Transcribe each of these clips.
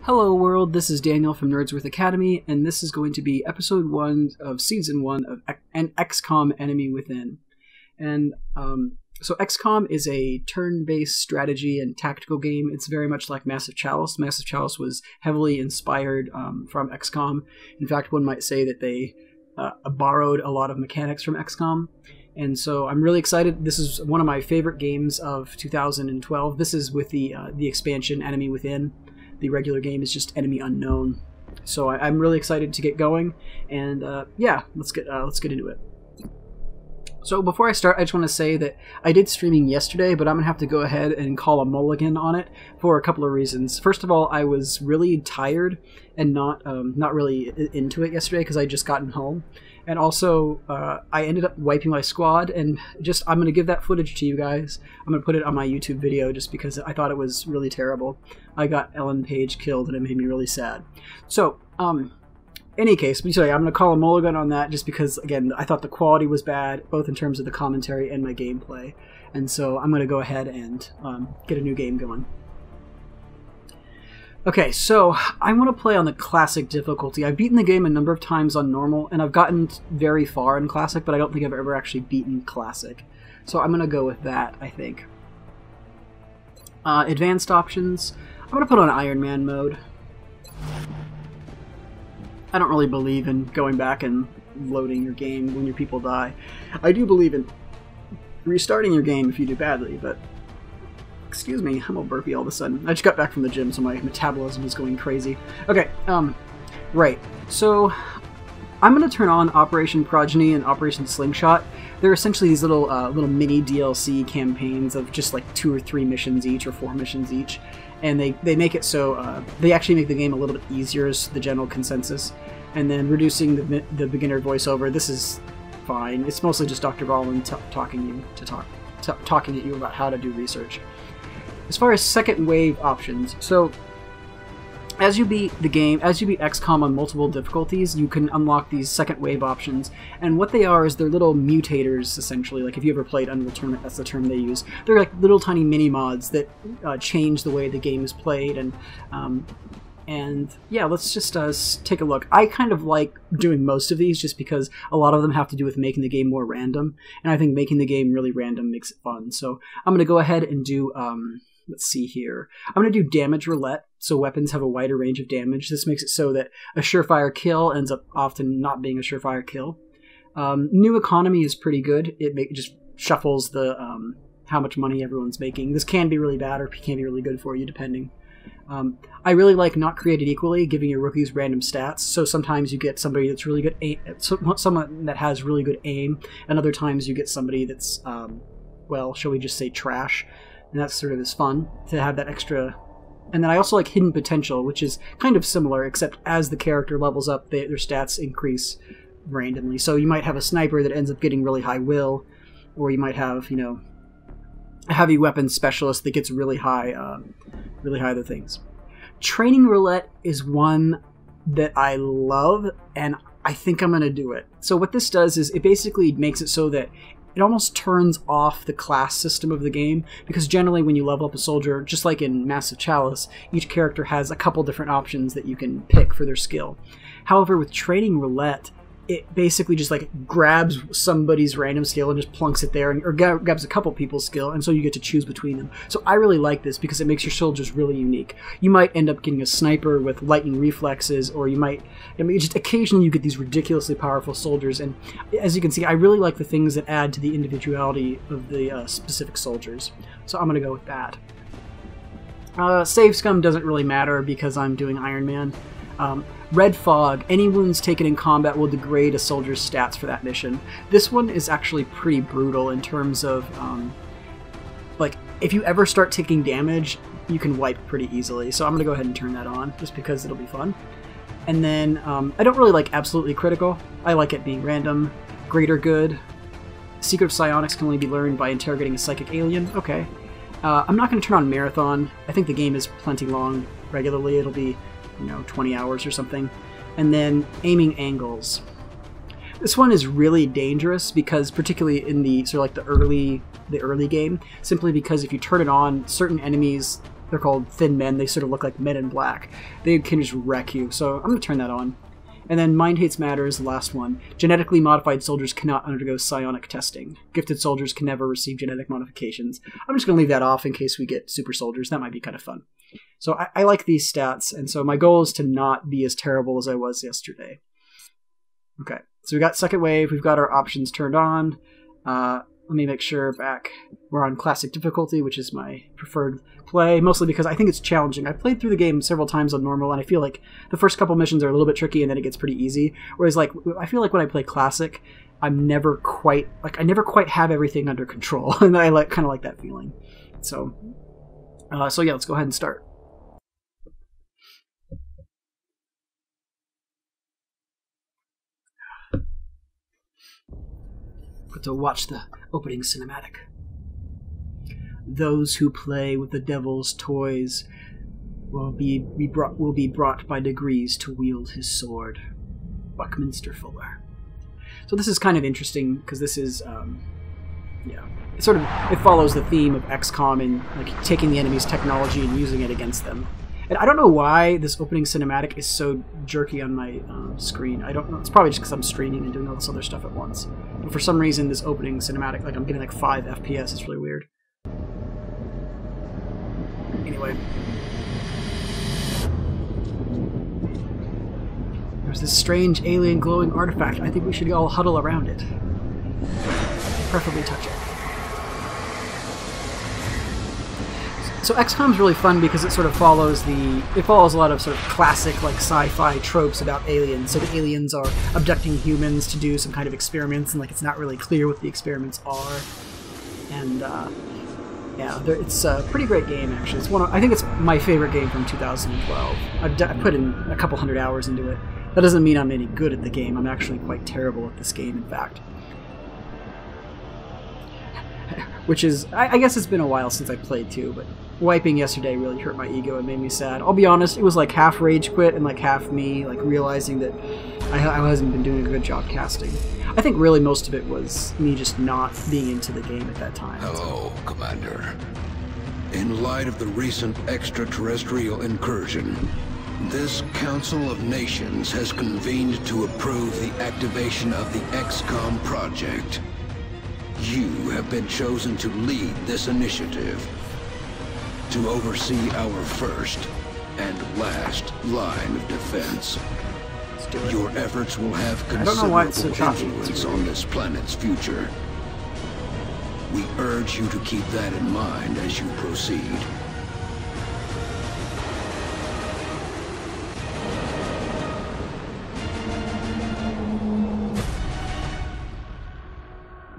Hello world, this is Daniel from Nerdsworth Academy, and this is going to be episode 1 of season 1 of an XCOM Enemy Within. And so XCOM is a turn-based strategy and tactical game. It's very much like Massive Chalice. Massive Chalice was heavily inspired from XCOM. In fact, one might say that they borrowed a lot of mechanics from XCOM. And so I'm really excited. This is one of my favorite games of 2012. This is with the expansion Enemy Within. The regular game is just Enemy Unknown. So I'm really excited to get going, and yeah, let's get into it. So before I start, I just want to say that I did streaming yesterday, but I'm gonna have to go ahead and call a mulligan on it for a couple of reasons. First of all, I was really tired and not really into it yesterday because I just gotten home, and also I ended up wiping my squad. And I'm gonna give that footage to you guys. I'm gonna put it on my YouTube video just because I thought it was really terrible. I got Ellen Page killed, and it made me really sad. So any case, but I'm going to call a mulligan on that just because, again, I thought the quality was bad, both in terms of the commentary and my gameplay. And so I'm going to go ahead and get a new game going. Okay, so I want to play on the Classic difficulty. I've beaten the game a number of times on Normal, and I've gotten very far in Classic, but I don't think I've ever actually beaten Classic. So I'm going to go with that, I think. Advanced options. I'm going to put on Iron Man mode. I don't really believe in going back and loading your game when your people die. I do believe in restarting your game if you do badly, but... Excuse me, I'm all burpy all of a sudden. I just got back from the gym, so my metabolism is going crazy. Okay, right. So, I'm going to turn on Operation Progeny and Operation Slingshot. They're essentially these little mini DLC campaigns of just like 2 or 3 missions each, or 4 missions each. And they make it so, they actually make the game a little bit easier as the general consensus. And then reducing the beginner voiceover, this is fine. It's mostly just Dr. Ballin talking at you about how to do research. As far as second wave options, so as you beat the game, as you beat XCOM on multiple difficulties, you can unlock these second wave options. And what they are is they're little mutators, essentially. Like if you ever played Unreal Tournament, that's the term they use. They're like little tiny mini mods that change the way the game is played. And yeah, let's just take a look. I kind of like doing most of these just because a lot of them have to do with making the game more random. And I think making the game really random makes it fun. So I'm going to go ahead and do... let's see here. I'm going to do damage roulette, so weapons have a wider range of damage. This makes it so that a surefire kill ends up often not being a surefire kill. New economy is pretty good. It just shuffles the how much money everyone's making. This can be really bad or can be really good for you, depending. I really like not created equally, giving your rookies random stats. So sometimes you get somebody that's really good someone that has really good aim, and other times you get somebody that's, well, shall we just say trash. And that's sort of as fun to have that extra. And then I also like hidden potential, which is kind of similar, except as the character levels up, their stats increase randomly. So you might have a sniper that ends up getting really high will, or you might have, you know, a heavy weapons specialist that gets really high other things. Training roulette is one that I love, and I think I'm going to do it. So what this does is it basically makes it so that it almost turns off the class system of the game, because generally when you level up a soldier, just like in Massive Chalice, each character has a couple different options that you can pick for their skill. However, with Training Roulette, it basically just like grabs somebody's random skill and just plunks it there, or grabs a couple people's skill, and so you get to choose between them. So I really like this because it makes your soldiers really unique. You might end up getting a sniper with lightning reflexes, or you might, I mean, just occasionally you get these ridiculously powerful soldiers. And as you can see, I really like the things that add to the individuality of the specific soldiers. So I'm going to go with that. Save scum doesn't really matter because I'm doing Iron Man. Red Fog. Any wounds taken in combat will degrade a soldier's stats for that mission. This one is actually pretty brutal in terms of, like, if you ever start taking damage, you can wipe pretty easily. So I'm going to go ahead and turn that on, just because it'll be fun. And then, I don't really like Absolutely Critical. I like it being random. Greater Good. Secret of Psionics can only be learned by interrogating a psychic alien. Okay. I'm not going to turn on Marathon. I think the game is plenty long regularly. It'll be, you know, 20 hours or something. And then Aiming Angles. This one is really dangerous because, particularly in the sort of like the early game, simply because if you turn it on, certain enemies they're called thin men. They sort of look like men in black. They can just wreck you. So I'm going to turn that on. And then Mind Hates Matter is the last one. Genetically modified soldiers cannot undergo psionic testing. Gifted soldiers can never receive genetic modifications. I'm just going to leave that off in case we get super soldiers. That might be kind of fun. So I like these stats, and so my goal is to not be as terrible as I was yesterday. Okay, so we got second wave. We've got our options turned on. Let me make sure we're on classic difficulty, which is my preferred play, mostly because I think it's challenging. I've played through the game several times on normal, and I feel like the first couple missions are a little bit tricky, and then it gets pretty easy. Whereas, like, I feel like when I play classic, I never quite have everything under control, and I kind of like that feeling. So yeah, let's go ahead and start. But to watch the opening cinematic. Those who play with the devil's toys will be brought by degrees to wield his sword. Buckminster Fuller. So this is kind of interesting because this is, it follows the theme of XCOM and like taking the enemy's technology and using it against them. And I don't know why this opening cinematic is so jerky on my screen. I don't know. It's probably just because I'm streaming and doing all this other stuff at once. But for some reason, this opening cinematic, like I'm getting like 5 FPS. It's really weird. Anyway. There's this strange alien glowing artifact. I think we should all huddle around it. Preferably touch it. So XCOM's really fun because it sort of follows a lot of sort of classic like sci-fi tropes about aliens. So the aliens are abducting humans to do some kind of experiments, and like it's not really clear what the experiments are. And yeah, it's a pretty great game actually. It's I think it's my favorite game from 2012. I put in a couple hundred hours into it. That doesn't mean I'm any good at the game. I'm actually quite terrible at this game, in fact. Which is, I guess it's been a while since I played too, but wiping yesterday really hurt my ego and made me sad. I'll be honest, it was like half rage quit and like half me like realizing that I wasn't been doing a good job casting. I think really most of it was me just not being into the game at that time. Hello, Commander. In light of the recent extraterrestrial incursion, this Council of Nations has convened to approve the activation of the XCOM project. You have been chosen to lead this initiative, to oversee our first and last line of defense. Your efforts will have considerable influence on this planet's future. We urge you to keep that in mind as you proceed.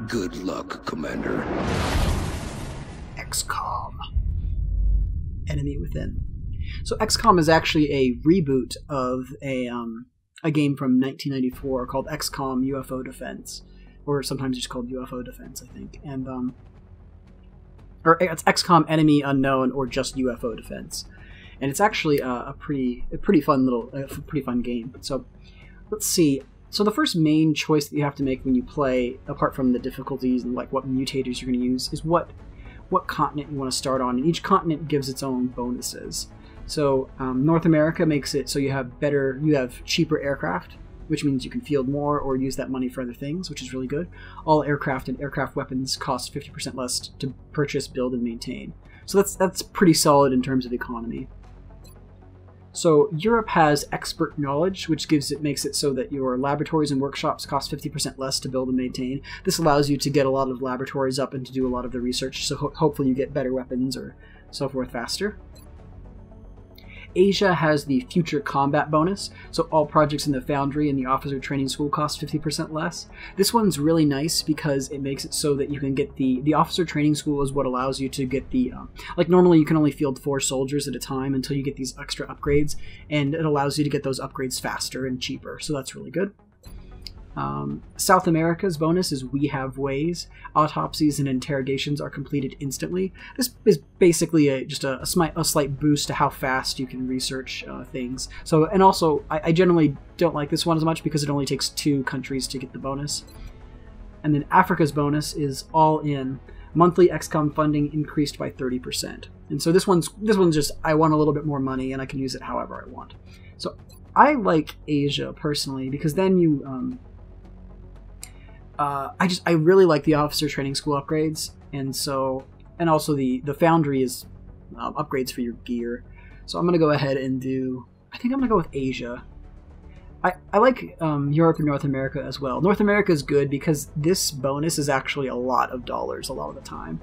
Good luck, Commander. XCOM. Enemy Within. So XCOM is actually a reboot of a game from 1994 called XCOM UFO Defense, or sometimes just called UFO Defense, I think. And or it's XCOM Enemy Unknown or just UFO Defense. And it's actually a pretty fun game. So let's see. So the first main choice that you have to make when you play, apart from the difficulties and like what mutators you're going to use, is what continent you want to start on. And each continent gives its own bonuses. So North America makes it so you have cheaper aircraft, which means you can field more or use that money for other things, which is really good. All aircraft and aircraft weapons cost 50% less to purchase, build, and maintain. So that's pretty solid in terms of economy. So Europe has expert knowledge, which makes it so that your laboratories and workshops cost 50% less to build and maintain. This allows you to get a lot of laboratories up and to do a lot of the research, so hopefully you get better weapons or so forth faster. Asia has the Future Combat bonus, so all projects in the Foundry and the Officer Training School cost 50% less. This one's really nice because it makes it so that you can get the Officer Training School is what allows you to get the, like normally you can only field 4 soldiers at a time until you get these extra upgrades, and it allows you to get those upgrades faster and cheaper, so that's really good. South America's bonus is We Have Ways. Autopsies and interrogations are completed instantly. This is basically just a slight boost to how fast you can research things. So, and also, I generally don't like this one as much because it only takes 2 countries to get the bonus. And then Africa's bonus is all in. Monthly XCOM funding increased by 30%. And so this one's just, I want a little bit more money and I can use it however I want. So I like Asia personally because then you I really like the officer training school upgrades, and also the foundry is upgrades for your gear. So I'm gonna go ahead and do, I think I'm gonna go with Asia. I like Europe and North America as well. North America is good because this bonus is actually a lot of dollars a lot of the time.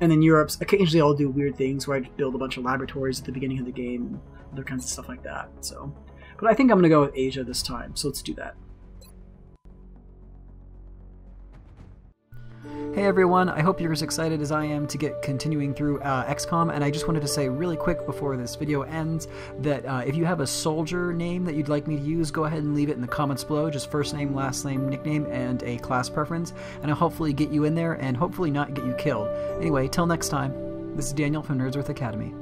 And then Europe's, occasionally I'll do weird things where I just build a bunch of laboratories at the beginning of the game and other kinds of stuff like that. So, but I think I'm going to go with Asia this time, so let's do that. Hey everyone, I hope you're as excited as I am to get continuing through XCOM, and I just wanted to say really quick before this video ends that if you have a soldier name that you'd like me to use, go ahead and leave it in the comments below, just first name, last name, nickname, and a class preference, and I'll hopefully get you in there and hopefully not get you killed. Anyway, till next time, this is Daniel from Nerdsworth Academy.